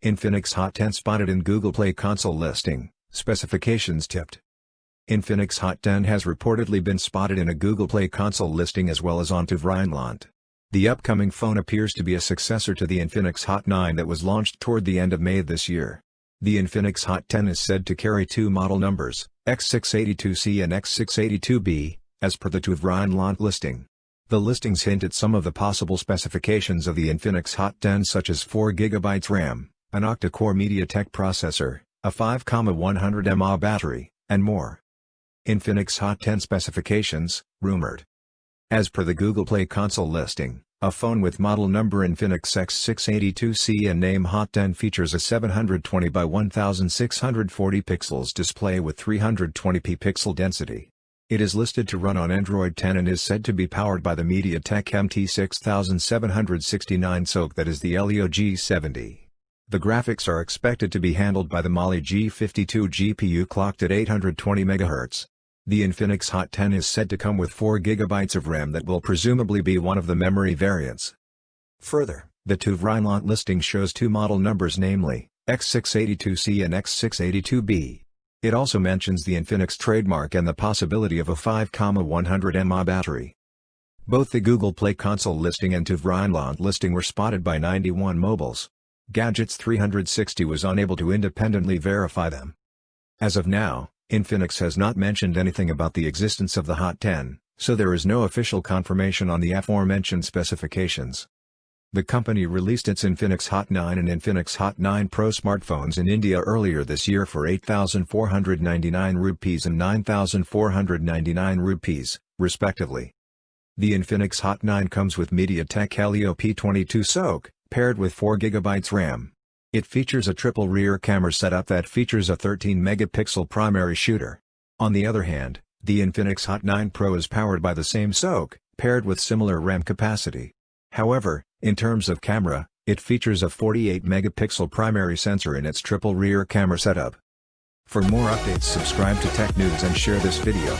Infinix Hot 10 spotted in Google Play console listing, specifications tipped. Infinix Hot 10 has reportedly been spotted in a Google Play console listing as well as on TÜV Rheinland. The upcoming phone appears to be a successor to the Infinix Hot 9 that was launched toward the end of May this year. The Infinix Hot 10 is said to carry two model numbers, X682C and X682B, as per the TÜV Rheinland listing. The listings hint at some of the possible specifications of the Infinix Hot 10 such as 4GB RAM, an octa-core MediaTek processor, a 5,100 mAh battery, and more. Infinix Hot 10 specifications, rumored. As per the Google Play console listing, a phone with model number Infinix X682C and name Hot 10 features a 720 by 1640 pixels display with 320p pixel density. It is listed to run on Android 10 and is said to be powered by the MediaTek MT6769 SoC, that is the Helio G70. The graphics are expected to be handled by the Mali G52 GPU clocked at 820 MHz. The Infinix Hot 10 is said to come with 4GB of RAM that will presumably be one of the memory variants. Further, the TÜV Rheinland listing shows two model numbers, namely, X682C and X682B. It also mentions the Infinix trademark and the possibility of a 5,100 mAh battery. Both the Google Play console listing and TÜV Rheinland listing were spotted by 91 Mobiles. Gadgets 360 was unable to independently verify them. As of now, Infinix has not mentioned anything about the existence of the Hot 10, so there is no official confirmation on the aforementioned specifications. The company released its Infinix Hot 9 and Infinix Hot 9 Pro smartphones in India earlier this year for 8,499 rupees and 9,499 rupees, respectively. The Infinix Hot 9 comes with MediaTek Helio P22 SoC, paired with 4GB RAM. It features a triple rear camera setup that features a 13-megapixel primary shooter. On the other hand, the Infinix Hot 9 Pro is powered by the same SoC, paired with similar RAM capacity. However, in terms of camera, it features a 48-megapixel primary sensor in its triple rear camera setup. For more updates, subscribe to Tech News and share this video.